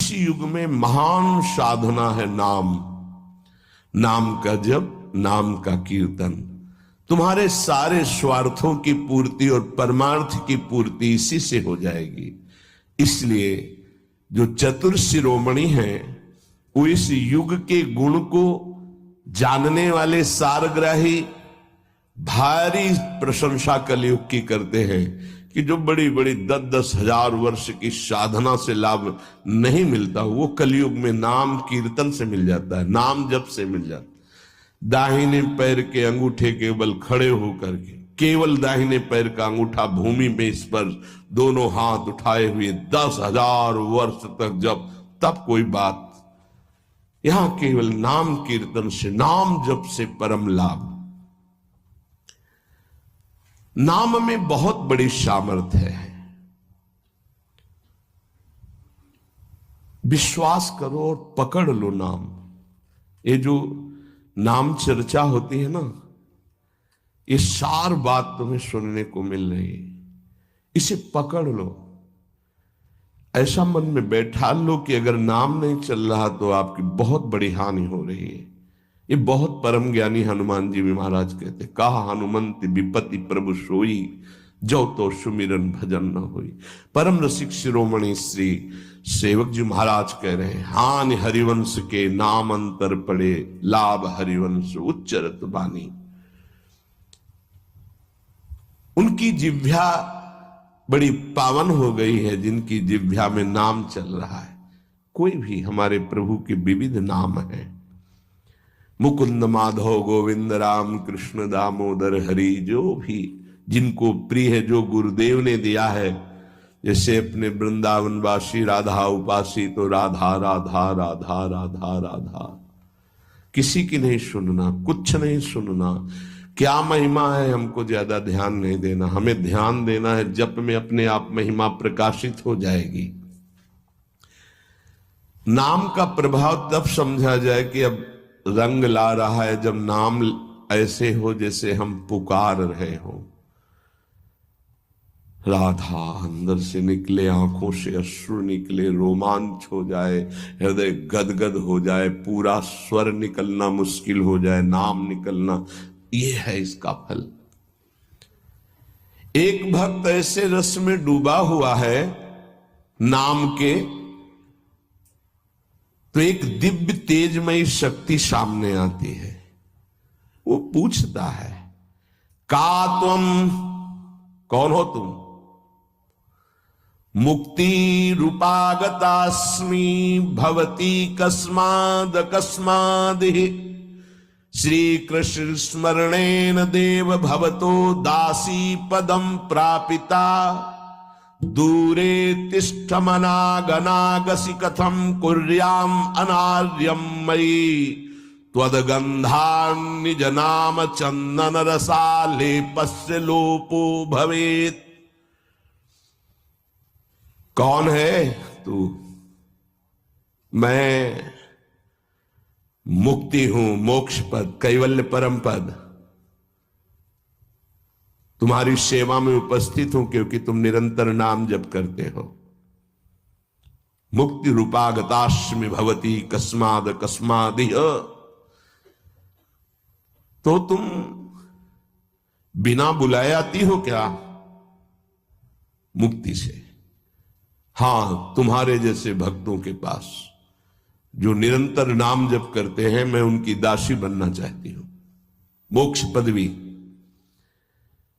इस युग में महान साधना है नाम, नाम का जप, नाम का कीर्तन। तुम्हारे सारे स्वार्थों की पूर्ति और परमार्थ की पूर्ति इसी से हो जाएगी। इसलिए जो चतुर शिरोमणि हैं वो इस युग के गुण को जानने वाले सारग्राही भारी प्रशंसा कलयुग की करते हैं कि जो बड़ी बड़ी 10-10 हजार वर्ष की साधना से लाभ नहीं मिलता वो कलयुग में नाम कीर्तन से मिल जाता है, नाम जप से मिल जाता है। दाहिने पैर के अंगूठे के बल खड़े होकर के केवल दाहिने पैर का अंगूठा भूमि में स्पर्श, दोनों हाथ उठाए हुए 10,000 वर्ष तक जब, तब कोई बात। यहां केवल नाम कीर्तन से, नाम जप से परम लाभ। नाम में बहुत बड़ी सामर्थ्य है। विश्वास करो और पकड़ लो नाम। ये जो नाम चर्चा होती है ना, ये सार बात तुम्हें सुनने को मिल रही है, इसे पकड़ लो। ऐसा मन में बैठा लो कि अगर नाम नहीं चल रहा तो आपकी बहुत बड़ी हानि हो रही है। ये बहुत परम ज्ञानी हनुमान जी भी महाराज कहते, कहा हनुमंत विपत्ति प्रभु सोई, जो तो सुमिरन भजन न होई। परम रसिक शिरोमणि श्री सेवक जी महाराज कह रहे हैं, हानि हरिवंश के नाम अंतर पड़े, लाभ हरिवंश उच्चरत बानी। उनकी जिह्वा बड़ी पावन हो गई है जिनकी जिह्वा में नाम चल रहा है। कोई भी हमारे प्रभु के विविध नाम है, मुकुंद माधव गोविंद राम कृष्ण दामोदर हरि, जो भी जिनको प्रिय है, जो गुरुदेव ने दिया है। जैसे अपने वृंदावनवासी राधा उपासी तो राधा राधा राधा राधा राधा, किसी की नहीं सुनना, कुछ नहीं सुनना। क्या महिमा है हमको ज्यादा ध्यान नहीं देना, हमें ध्यान देना है जप में अपने आप महिमा प्रकाशित हो जाएगी। नाम का प्रभाव तब समझा जाए कि अब रंग ला रहा है जब नाम ऐसे हो जैसे हम पुकार रहे हो। राधा अंदर से निकले, आंखों से अश्रु निकले, रोमांच हो जाए, हृदय गदगद हो जाए, पूरा स्वर निकलना मुश्किल हो जाए, नाम निकलना, ये है इसका फल। एक भक्त ऐसे रस में डूबा हुआ है नाम के, तो एक दिव्य तेजमयी शक्ति सामने आती है। वो पूछता है, का तुम, कौन हो तुम? मुक्ति रूपागतास्मि भवती कस्माद कस्माद श्री कृष्ण स्मरणेन देव भवतो दासी पदम प्रापिता, दूरे तिष्ठमनागनागसि कथम कुर्याम अनार्यम मयि, त्वदगंधान् निज नाम चंदन रसालेपस्य लोपो भवेत्। कौन है तू? मैं मुक्ति हूं, मोक्ष पद, कैवल्य परम पद। तुम्हारी सेवा में उपस्थित हूं क्योंकि तुम निरंतर नाम जप करते हो। मुक्ति रूपागतास्मि भवती कस्माद कस्मादिह, तो तुम बिना बुलाए आती हो क्या? मुक्ति से। हां, तुम्हारे जैसे भक्तों के पास जो निरंतर नाम जप करते हैं, मैं उनकी दासी बनना चाहती हूं, मोक्ष पदवी।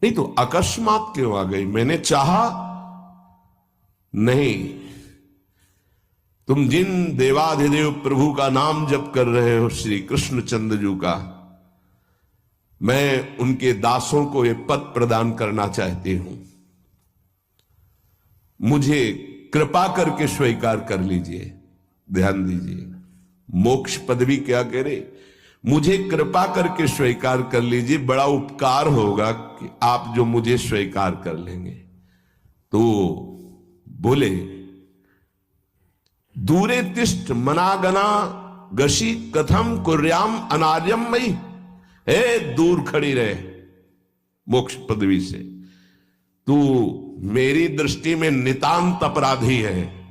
नहीं तो अकस्मात क्यों आ गई? मैंने चाहा नहीं। तुम जिन देवाधिदेव प्रभु का नाम जप कर रहे हो, श्री कृष्ण चंद्र का, मैं उनके दासों को ये पद प्रदान करना चाहती हूं। मुझे कृपा करके स्वीकार कर लीजिए। ध्यान दीजिए, मोक्ष पदवी क्या कह रहे? मुझे कृपा करके स्वीकार कर लीजिए, बड़ा उपकार होगा कि आप जो मुझे स्वीकार कर लेंगे। तो बोले, दूरे तिष्ठ मनागना गशी कथम कुर्याम अनार्यम मई, हे दूर खड़ी रहे मोक्ष पदवी से, तू मेरी दृष्टि में नितांत अपराधी है।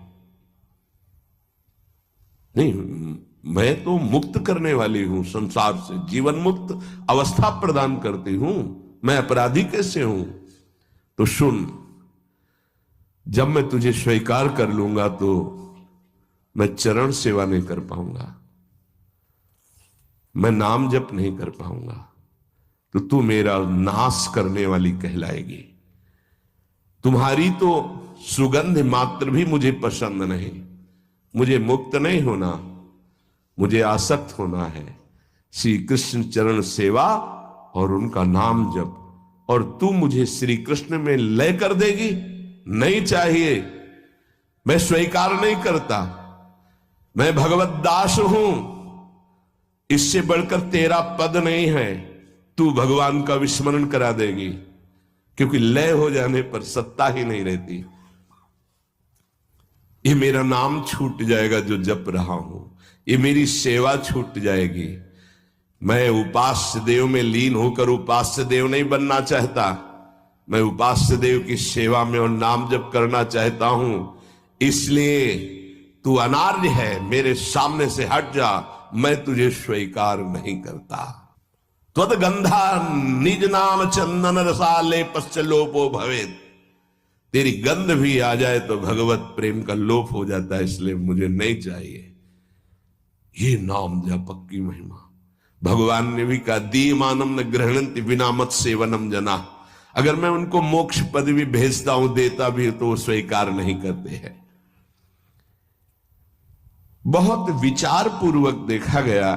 नहीं, मैं तो मुक्त करने वाली हूं संसार से, जीवन मुक्त अवस्था प्रदान करती हूं। मैं अपराधी कैसे हूं? तो सुन, जब मैं तुझे स्वीकार कर लूंगा तो मैं चरण सेवा नहीं कर पाऊंगा, मैं नाम जप नहीं कर पाऊंगा, तो तू मेरा नाश करने वाली कहलाएगी। तुम्हारी तो सुगंध मात्र भी मुझे पसंद नहीं। मुझे मुक्त नहीं होना, मुझे आसक्त होना है श्री कृष्ण चरण सेवा और उनका नाम जप। और तू मुझे श्री कृष्ण में लय कर देगी? नहीं चाहिए, मैं स्वीकार नहीं करता। मैं भगवत दास हूं, इससे बढ़कर तेरा पद नहीं है। तू भगवान का विस्मरण करा देगी, क्योंकि लय हो जाने पर सत्ता ही नहीं रहती। ये मेरा नाम छूट जाएगा जो जप रहा हूं, ये मेरी सेवा छूट जाएगी। मैं उपास्य देव में लीन होकर उपास्य देव नहीं बनना चाहता, मैं उपास्य देव की सेवा में और नाम जप करना चाहता हूं। इसलिए तू अनार्य है, मेरे सामने से हट जा, मैं तुझे स्वीकार नहीं करता। त्वद गंधा निज नाम चंदन रसाले पश्चलोपो भवेद। तेरी गंध भी आ जाए तो भगवत प्रेम का लोप हो जाता है, इसलिए मुझे नहीं चाहिए। ये नाम जप की महिमा। भगवान ने भी कहा, दीयमानम न गृह्णन्ति विना मत सेवनम जना। अगर मैं उनको मोक्ष पदवी भेजता हूं, देता भी, तो वो स्वीकार नहीं करते हैं। बहुत विचार पूर्वक देखा गया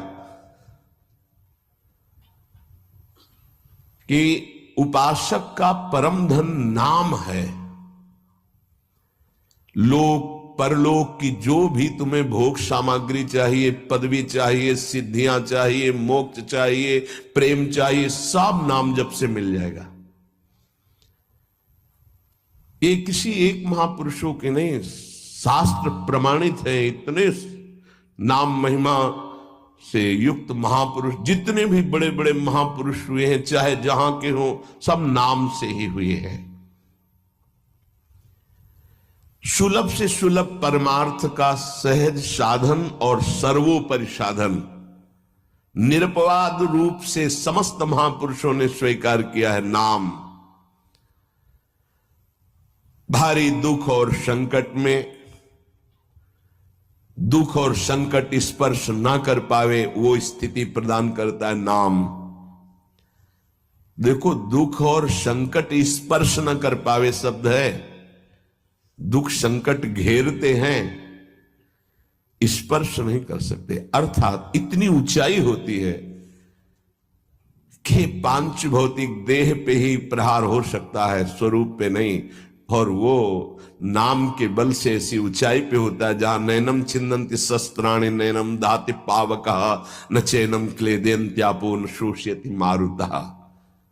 कि उपासक का परम धन नाम है। लोक परलोक की जो भी तुम्हें भोग सामग्री चाहिए, पदवी चाहिए, सिद्धियां चाहिए, मोक्ष चाहिए, प्रेम चाहिए, सब नाम जप से मिल जाएगा। ये किसी एक महापुरुषों के नहीं, शास्त्र प्रमाणित है। इतने नाम महिमा से युक्त महापुरुष, जितने भी बड़े बड़े महापुरुष हुए हैं, चाहे जहां के हो, सब नाम से ही हुए हैं। सुलभ से सुलभ परमार्थ का सहज साधन और सर्वोपरि साधन निरपवाद रूप से समस्त महापुरुषों ने स्वीकार किया है नाम। भारी दुख और संकट में, दुख और संकट स्पर्श ना कर पावे, वो स्थिति प्रदान करता है नाम। देखो, दुख और संकट स्पर्श न कर पावे शब्द है। दुख संकट घेरते हैं, स्पर्श नहीं कर सकते। अर्थात इतनी ऊंचाई होती है कि पांच भौतिक देह पे ही प्रहार हो सकता है, स्वरूप पे नहीं। और वो नाम के बल से ऐसी ऊंचाई पे होता है जहां नैनम छिन्दन्ति शस्त्राणि नैनम दाति पावकः न चैनम क्लेदयन्त्यापो न शोष्यति मारुतः।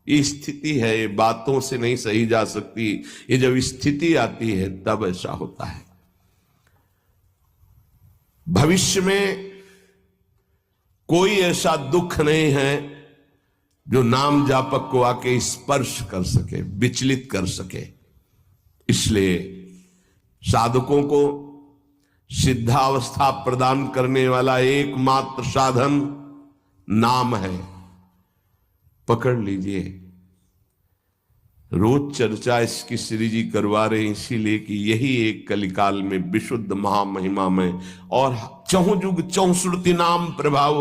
ये स्थिति है, ये बातों से नहीं सही जा सकती। ये जब स्थिति आती है तब ऐसा होता है। भविष्य में कोई ऐसा दुख नहीं है जो नाम जापक को आके स्पर्श कर सके, विचलित कर सके। इसलिए साधकों को सिद्धावस्था प्रदान करने वाला एकमात्र साधन नाम है। पकड़ लीजिए। रोज चर्चा इसकी श्री जी करवा रहे हैं, इसीलिए कि यही एक कलिकाल में विशुद्ध महामहिमा में और चहुं युग चहुश्रुति नाम प्रभाव,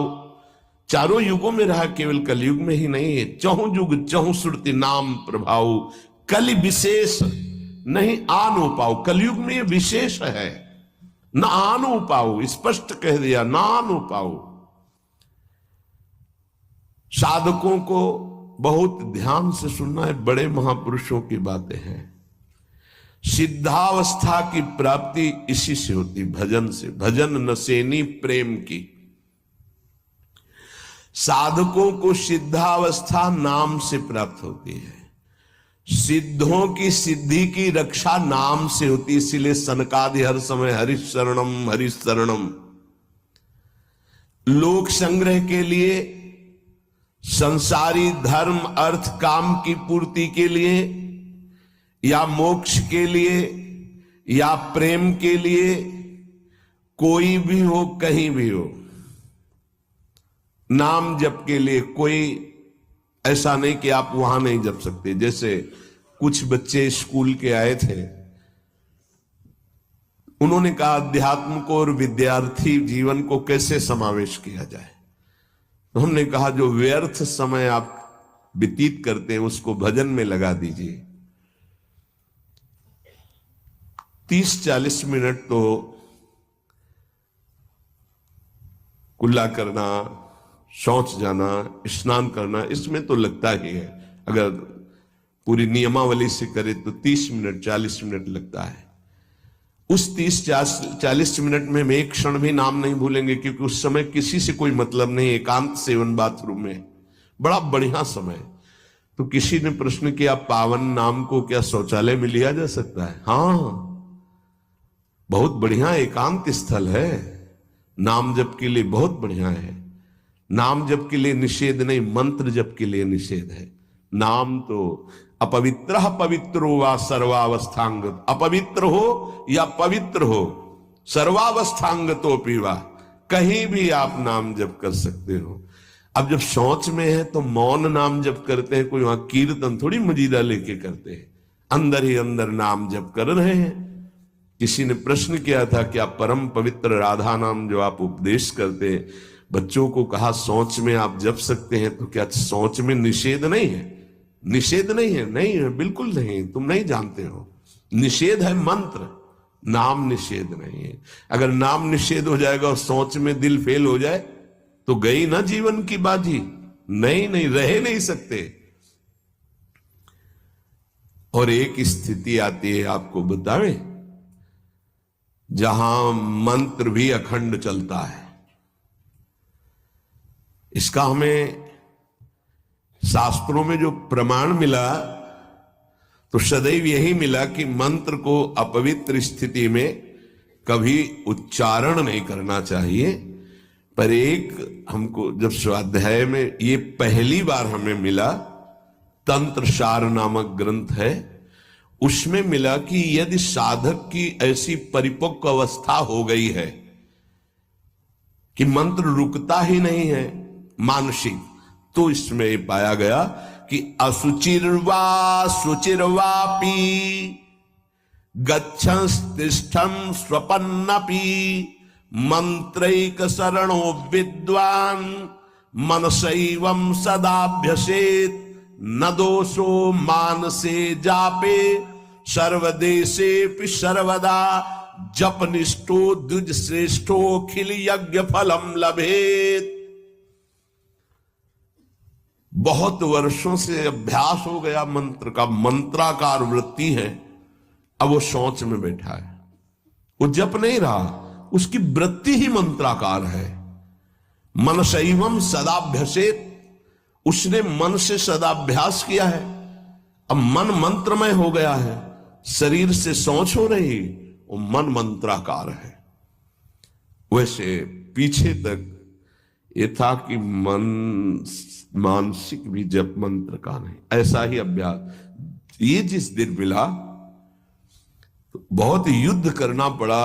चारों युगों में रहा, केवल कलयुग में ही नहीं है। चहुं युग चहुश्रुति नाम प्रभाव, कलि विशेष नहीं आनो पाओ। कलयुग में ये विशेष है, न आनो पाओ, स्पष्ट कह दिया, ना आनो पाओ। साधकों को बहुत ध्यान से सुनना है, बड़े महापुरुषों की बातें हैं। सिद्धावस्था की प्राप्ति इसी से होती, भजन से। भजन नसेनी प्रेम की। साधकों को सिद्धावस्था नाम से प्राप्त होती है। सिद्धों की सिद्धि की रक्षा नाम से होती, इसीलिए सनकादि हर समय हरिश शरणम हरिश शरणम। लोक संग्रह के लिए, संसारी धर्म अर्थ काम की पूर्ति के लिए, या मोक्ष के लिए, या प्रेम के लिए कोई भी हो, कहीं भी हो, नाम जप के लिए कोई ऐसा नहीं कि आप वहां नहीं जप सकते। जैसे कुछ बच्चे स्कूल के आए थे, उन्होंने कहा अध्यात्म को और विद्यार्थी जीवन को कैसे समावेश किया जाए। तो हमने कहा जो व्यर्थ समय आप व्यतीत करते हैं उसको भजन में लगा दीजिए। 30-40 मिनट तो कुल्ला करना, शौच जाना, स्नान करना, इसमें तो लगता ही है। अगर पूरी नियमावली से करे तो 30 मिनट 40 मिनट लगता है। उस 30-40 मिनट में हम एक क्षण भी नाम नहीं भूलेंगे, क्योंकि उस समय किसी से कोई मतलब नहीं, एकांत सेवन बाथरूम में, बड़ा बढ़िया समय। तो किसी ने प्रश्न किया पावन नाम को क्या शौचालय में लिया जा सकता है? हाँ, बहुत बढ़िया एकांत स्थल है, नाम जप के लिए बहुत बढ़िया है। नाम जप के लिए निषेध नहीं, मंत्र जप के लिए निषेध है। नाम तो अपवित्र पवित्रो वा सर्वावस्थांग, अपवित्र हो या पवित्र हो, सर्वावस्थांग तो पीवा, कहीं भी आप नाम जप कर सकते हो। अब जब शौच में है तो मौन नाम जप करते हैं, कोई वहां कीर्तन थोड़ी मजीदा लेके करते हैं, अंदर ही अंदर नाम जप कर रहे हैं। किसी ने प्रश्न किया था कि आप परम पवित्र राधा नाम जो आप उपदेश करते हैं, बच्चों को कहा शौच में आप जप सकते हैं, तो क्या शौच में निषेध नहीं है? निषेध नहीं है, नहीं है, बिल्कुल नहीं, तुम नहीं जानते हो। निषेध है मंत्र, नाम निषेध नहीं है। अगर नाम निषेध हो जाएगा और शौच में दिल फेल हो जाए तो गई ना जीवन की बाजी, नहीं नहीं, रह नहीं सकते। और एक स्थिति आती है, आपको बतावे, जहां मंत्र भी अखंड चलता है। इसका हमें शास्त्रों में जो प्रमाण मिला तो सदैव यही मिला कि मंत्र को अपवित्र स्थिति में कभी उच्चारण नहीं करना चाहिए। पर एक हमको जब स्वाध्याय में ये पहली बार हमें मिला, तंत्र सार नामक ग्रंथ है, उसमें मिला कि यदि साधक की ऐसी परिपक्व अवस्था हो गई है कि मंत्र रुकता ही नहीं है मानसिक, तो इसमें पाया गया कि असुचिर्वा सुचिर्वापि गच्छंस्तिष्ठं स्वपन्नपि मंत्रैक शरणो विद्वान मनसैवं सदाभ्यसेत न दोषो मानसे जापे सर्वदेशेपि सर्वदा जपनिष्ठो द्विज श्रेष्ठो खिल यज्ञ फलम लभेत। बहुत वर्षों से अभ्यास हो गया मंत्र का, मंत्राकार वृत्ति है, अब वो शौच में बैठा है, वो जप नहीं रहा, उसकी वृत्ति ही मंत्राकार है। मनसैवं सदाभ्यसेत, उसने मन से सदाभ्यास किया है, अब मन मंत्रमय हो गया है, शरीर से शौच हो रही, वो मन मंत्राकार है। वैसे पीछे तक ये था कि मन मानसिक भी जप मंत्र का नहीं, ऐसा ही अभ्यास। ये जिस दिन मिला तो बहुत युद्ध करना पड़ा,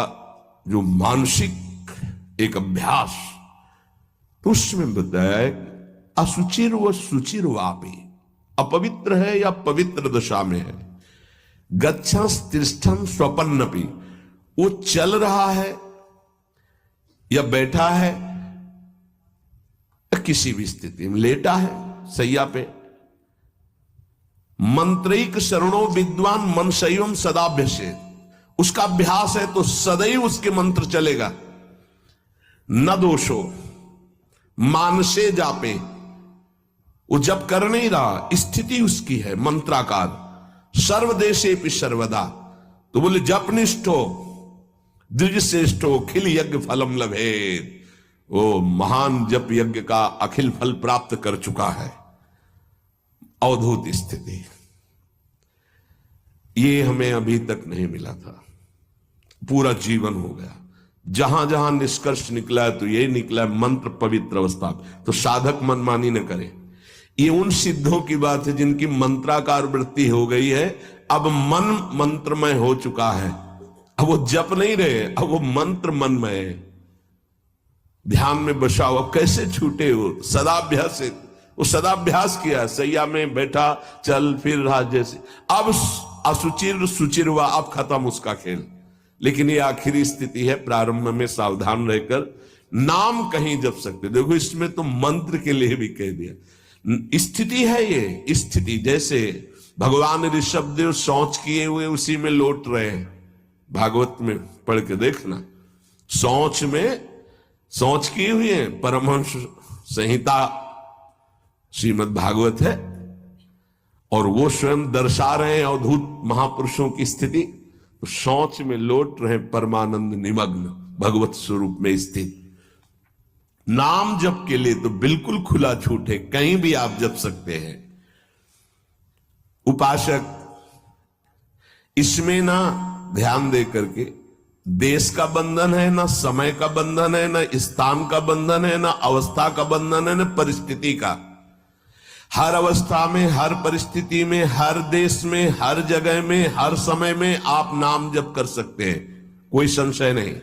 जो मानसिक एक अभ्यास, तो उसमें बताया असुचिर व सुचिर वापी, अपवित्र है या पवित्र दशा में है, गच्छंस तिष्ठं स्वपन्नपि, वो चल रहा है या बैठा है, किसी भी स्थिति में लेटा है सैया पे, मंत्रिक शरणों विद्वान मनसैवं सदाभ्यसेत, उसका अभ्यास है तो सदैव उसके मंत्र चलेगा। न दोषो मानसे जापे, वो जब कर नहीं रहा, स्थिति उसकी है मंत्राकार। सर्वदेशे पि सर्वदा, तो बोले जपनिष्ठो द्विज श्रेष्ठो खिल यज्ञ फलम लभेत, वो महान जप यज्ञ का अखिल फल प्राप्त कर चुका है। अवधूत स्थिति, ये हमें अभी तक नहीं मिला था, पूरा जीवन हो गया। जहां जहां निष्कर्ष निकला है तो यही निकला है, मंत्र पवित्र अवस्था। तो साधक मनमानी न करे। ये उन सिद्धों की बात है जिनकी मंत्राकार वृत्ति हो गई है, अब मन मंत्रमय हो चुका है, अब वो जप नहीं रहे, अब वो मंत्र मन में है, ध्यान में बसा हुआ। कैसे छूटे वो? सदाभ्यास, वो सदाभ्यास किया, सैया में बैठा, चल फिर रहा जैसे। अब असुचिर सुचिर हुआ, अब खत्म उसका खेल। लेकिन ये आखिरी स्थिति है, प्रारंभ में सावधान रहकर नाम कहीं जप सकते। देखो इसमें तो मंत्र के लिए भी कह दिया, स्थिति है ये स्थिति। जैसे भगवान ऋषभदेव शौच किए हुए उसी में लौट रहे हैं, भागवत में पढ़ के देखना। शौच किए हुए हैं, परमहंस संहिता श्रीमद् भागवत है, और वो स्वयं दर्शा रहे हैं अवधूत महापुरुषों की स्थिति। तो शौच में लौट रहे, परमानंद निमग्न, भगवत स्वरूप में स्थित। नाम जप के लिए तो बिल्कुल खुला छूट है, कहीं भी आप जप सकते हैं। उपासक इसमें ना ध्यान दे करके, देश का बंधन है, ना समय का बंधन है, ना स्थान का बंधन है, ना अवस्था का बंधन है, ना परिस्थिति का। हर अवस्था में, हर परिस्थिति में, हर देश में, हर जगह में, हर समय में आप नाम जप कर सकते हैं, कोई संशय नहीं।